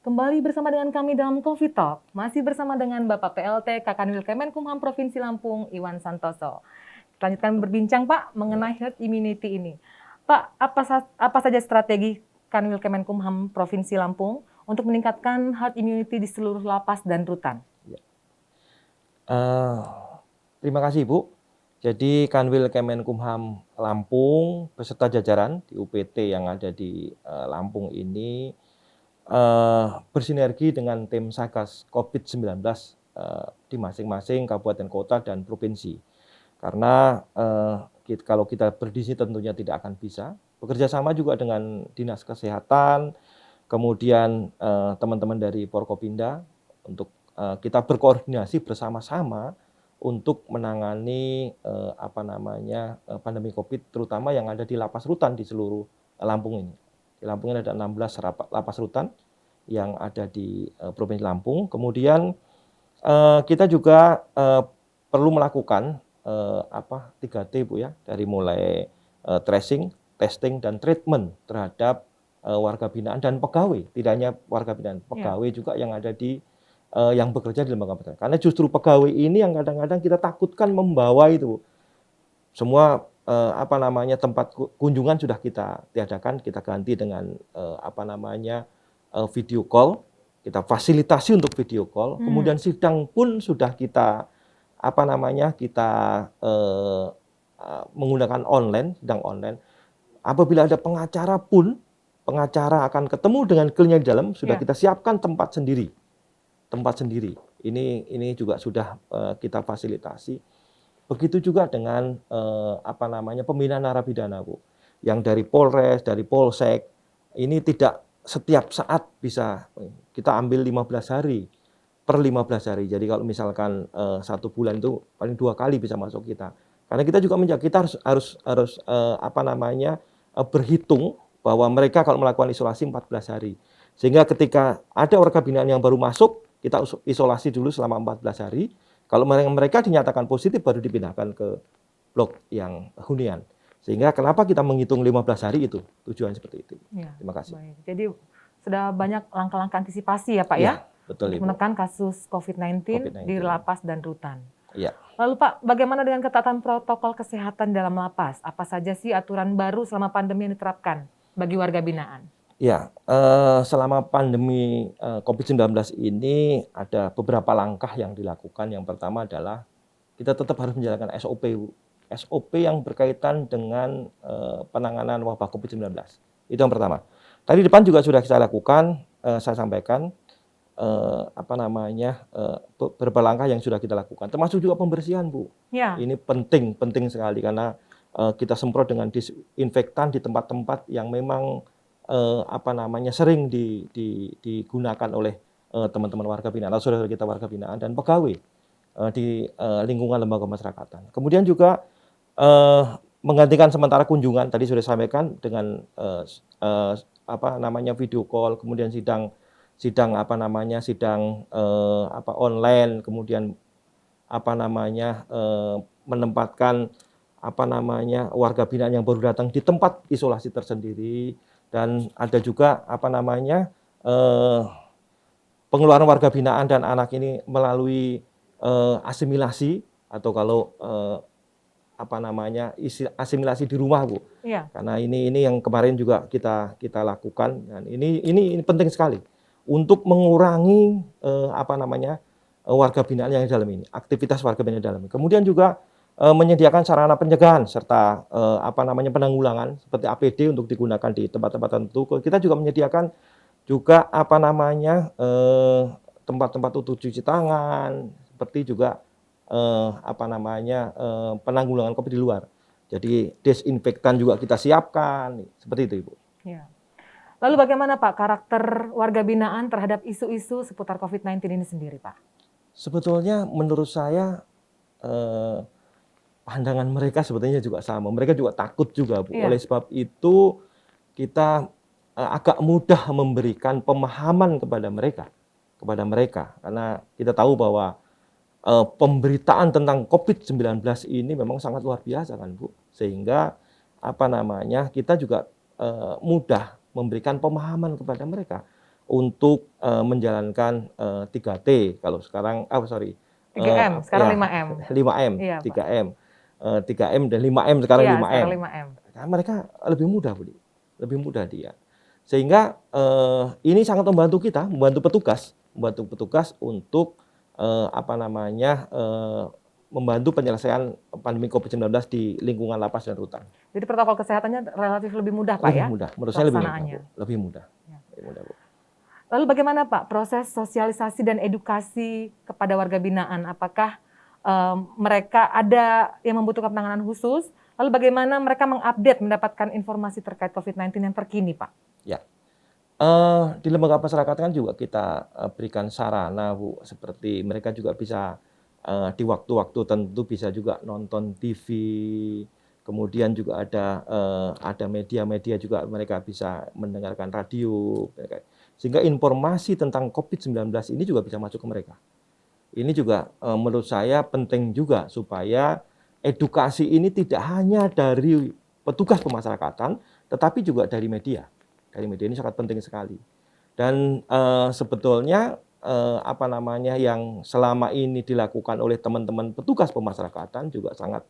Kembali bersama dengan kami dalam Coffee Talk, masih bersama dengan Bapak PLT Kakanwil Kemenkumham Provinsi Lampung, Iwan Santoso. Kita lanjutkan berbincang Pak mengenai herd immunity ini. Pak, apa saja strategi Kanwil Kemenkumham Provinsi Lampung untuk meningkatkan herd immunity di seluruh lapas dan rutan? Terima kasih Bu. Jadi Kanwil Kemenkumham Lampung beserta jajaran di UPT yang ada di Lampung ini bersinergi dengan tim Satgas COVID-19 di masing-masing kabupaten kota dan provinsi. Karena kalau kita berdisi tentunya tidak akan bisa. Bekerja sama juga dengan Dinas Kesehatan, kemudian teman-teman dari Forkopimda untuk kita berkoordinasi bersama-sama untuk menangani pandemi Covid, terutama yang ada di lapas rutan di seluruh Lampung ini. Di Lampung ini ada 16 lapas rutan yang ada di Provinsi Lampung. Kemudian kita juga perlu melakukan 3T Bu ya, dari mulai tracing, testing, dan treatment terhadap warga binaan dan pegawai, tidak hanya warga binaan, pegawai juga yang ada di yang bekerja di lembaga pendidikan. Karena justru pegawai ini yang kadang-kadang kita takutkan membawa itu semua tempat kunjungan sudah kita tiadakan, kita ganti dengan video call, kita fasilitasi untuk video call. Kemudian sidang pun sudah kita menggunakan sidang online. Apabila ada pengacara pun, pengacara akan ketemu dengan kliennya di dalam, sudah kita siapkan tempat sendiri. Ini juga sudah kita fasilitasi. Begitu juga dengan pembinaan narapidana, Bu. Yang dari Polres, dari Polsek, ini tidak setiap saat bisa kita ambil 15 hari per 15 hari. Jadi kalau misalkan 1 bulan itu paling 2 kali bisa masuk kita. Karena kita juga menjaga, kita harus berhitung bahwa mereka kalau melakukan isolasi 14 hari. Sehingga ketika ada warga binaan yang baru masuk, kita isolasi dulu selama 14 hari. Kalau mereka dinyatakan positif baru dipindahkan ke blok yang hunian. Sehingga kenapa kita menghitung 15 hari itu? Tujuan seperti itu. Ya, terima kasih. Baik. Jadi sudah banyak langkah-langkah antisipasi ya Pak ya? Betul, untuk menekan kasus COVID-19 di lapas dan rutan. Ya. Lalu Pak, bagaimana dengan ketatan protokol kesehatan dalam lapas? Apa saja sih aturan baru selama pandemi yang diterapkan bagi warga binaan? Ya, selama pandemi COVID-19 ini ada beberapa langkah yang dilakukan. Yang pertama adalah kita tetap harus menjalankan SOP, Bu. SOP yang berkaitan dengan penanganan wabah COVID-19. Itu yang pertama. Tadi depan juga sudah kita lakukan, saya sampaikan beberapa langkah yang sudah kita lakukan. Termasuk juga pembersihan, Bu. Ya. Ini penting sekali karena kita semprot dengan disinfektan di tempat-tempat yang memang sering digunakan oleh teman-teman warga binaan atau saudara kita warga binaan dan pegawai di lingkungan lembaga masyarakatan. Kemudian juga menggantikan sementara kunjungan, tadi sudah sampaikan dengan video call, kemudian sidang online, kemudian menempatkan warga binaan yang baru datang di tempat isolasi tersendiri. Dan ada juga pengeluaran warga binaan dan anak ini melalui asimilasi atau kalau asimilasi di rumah, Bu. Ya. Karena ini yang kemarin juga kita lakukan dan ini penting sekali untuk mengurangi warga binaan yang di dalam ini, aktivitas warga binaan di dalam ini. Kemudian juga menyediakan sarana pencegahan serta penanggulangan seperti APD untuk digunakan di tempat-tempat tertentu. Kita juga menyediakan juga tempat-tempat untuk cuci tangan, seperti juga penanggulangan COVID di luar. Jadi desinfektan juga kita siapkan, seperti itu, Ibu. Ya. Lalu bagaimana Pak karakter warga binaan terhadap isu-isu seputar COVID-19 ini sendiri, Pak? Sebetulnya menurut saya pandangan mereka sebetulnya juga sama. Mereka juga takut juga, Bu. Oleh sebab itu kita agak mudah memberikan pemahaman kepada mereka. Karena kita tahu bahwa pemberitaan tentang COVID-19 ini memang sangat luar biasa kan, Bu. Sehingga kita juga mudah memberikan pemahaman kepada mereka. untuk menjalankan 3T. Kalau sekarang, 3M, sekarang ya 5M. 5M, Iya, Pak. 3M. 3M dan 5M, sekarang Iya, 5M. sekarang 5M. Karena mereka lebih mudah, Bu. Lebih mudah dia. Sehingga ini sangat membantu kita, membantu petugas untuk membantu penyelesaian pandemi COVID-19 di lingkungan lapas dan rutan. Jadi protokol kesehatannya relatif lebih mudah, Pak, Lebih ya? mudah, menurut saya lebih mudah, Pelaksanaannya. Bu. Lebih mudah. Ya. Lebih mudah, Bu. Lalu bagaimana, Pak, proses sosialisasi dan edukasi kepada warga binaan? Apakah mereka ada yang membutuhkan penanganan khusus? Lalu bagaimana mereka mengupdate mendapatkan informasi terkait COVID-19 yang terkini, Pak? Ya. Di lembaga pemasyarakatan juga kita berikan sarana, Bu, seperti mereka juga bisa di waktu-waktu tertentu bisa juga nonton TV, kemudian juga ada media-media juga mereka bisa mendengarkan radio, sehingga informasi tentang COVID-19 ini juga bisa masuk ke mereka. Ini juga menurut saya penting juga supaya edukasi ini tidak hanya dari petugas pemasyarakatan, tetapi juga dari media. Dari media ini sangat penting sekali. Dan sebetulnya yang selama ini dilakukan oleh teman-teman petugas pemasyarakatan juga sangat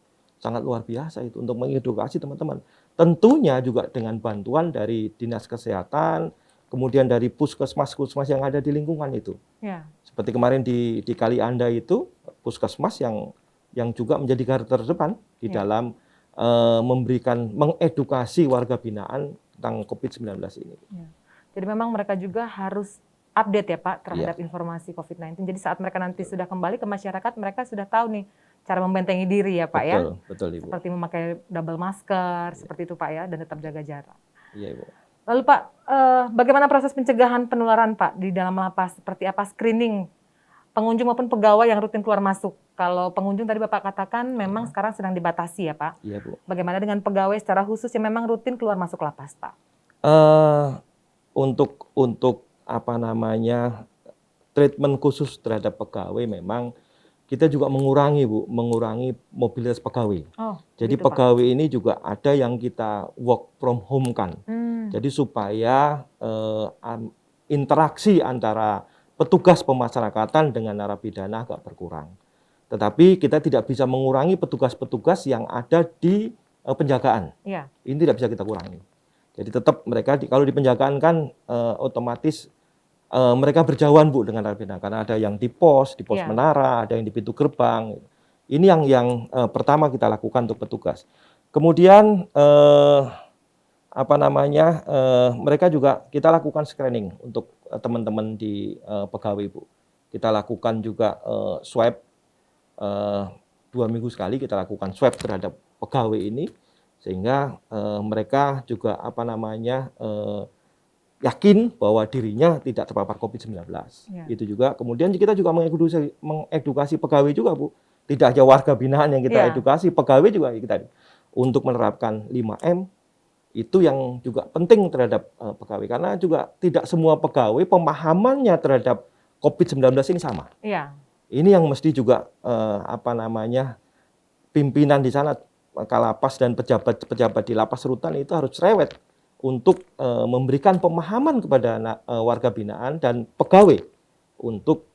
luar biasa itu untuk mengedukasi teman-teman. Tentunya juga dengan bantuan dari Dinas Kesehatan, kemudian dari puskesmas-puskesmas yang ada di lingkungan itu. Ya. Seperti kemarin di Kali Anda itu, puskesmas yang juga menjadi garda terdepan di dalam mengedukasi warga binaan tentang COVID-19 ini. Ya. Jadi memang mereka juga harus update ya, Pak, terhadap informasi COVID-19. Jadi saat mereka nanti sudah kembali ke masyarakat, mereka sudah tahu nih cara membentengi diri ya, Pak, ya. Betul, Ibu. Seperti memakai double masker, seperti itu, Pak, ya, dan tetap jaga jarak. Iya, Ibu. Lalu, Pak, bagaimana proses pencegahan penularan, Pak, di dalam lapas? Seperti apa screening pengunjung maupun pegawai yang rutin keluar masuk? Kalau pengunjung tadi Bapak katakan memang sekarang sedang dibatasi ya, Pak. Iya, Bu. Bagaimana dengan pegawai secara khusus yang memang rutin keluar masuk lapas, Pak? Untuk treatment khusus terhadap pegawai memang kita juga mengurangi mobilitas pegawai. Jadi gitu, pegawai Pak, ini juga ada yang kita work from home kan. Jadi supaya interaksi antara petugas pemasyarakatan dengan narapidana agak berkurang. Tetapi kita tidak bisa mengurangi petugas-petugas yang ada di penjagaan. Ya. Ini tidak bisa kita kurangi. Jadi tetap mereka kalau di penjagaan kan otomatis mereka berjauhan, Bu, dengan narapidana karena ada yang di pos menara, ada yang di pintu gerbang. Ini yang pertama kita lakukan untuk petugas. Kemudian mereka juga kita lakukan screening untuk teman-teman di pegawai, Bu. Kita lakukan juga swab 2 minggu sekali kita lakukan swab terhadap pegawai ini sehingga mereka juga yakin bahwa dirinya tidak terpapar COVID-19. Ya. Itu juga. Kemudian kita juga mengedukasi pegawai juga, Bu. Tidak hanya warga binaan yang kita edukasi, pegawai juga kita untuk menerapkan 5M. Itu yang juga penting terhadap pegawai karena juga tidak semua pegawai pemahamannya terhadap COVID-19 ini sama. Iya. Ini yang mesti juga pimpinan di sana, Kalapas dan pejabat-pejabat di lapas rutan itu harus cerewet untuk memberikan pemahaman kepada warga binaan dan pegawai untuk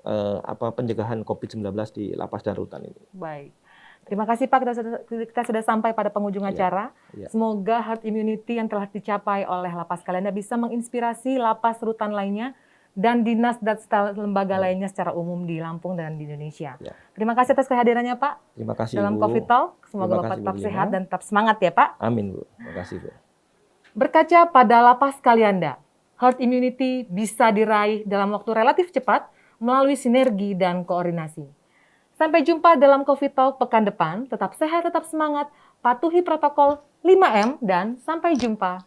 pencegahan COVID-19 di lapas dan rutan ini. Baik. Terima kasih, Pak, kita sudah sampai pada penghujung acara. Semoga herd immunity yang telah dicapai oleh lapas Kalianda bisa menginspirasi lapas rutan lainnya dan dinas dan lembaga lainnya secara umum di Lampung dan di Indonesia. Terima kasih atas kehadirannya, Pak. Terima kasih, dalam Bu. COVID Talk. Semoga Bapak tetap sehat dan tetap semangat ya, Pak. Amin, Bu. Terima kasih, Bu. Berkaca pada lapas Kalianda, herd immunity bisa diraih dalam waktu relatif cepat melalui sinergi dan koordinasi. Sampai jumpa dalam COVID Talk pekan depan. Tetap sehat, tetap semangat, patuhi protokol 5M, dan sampai jumpa.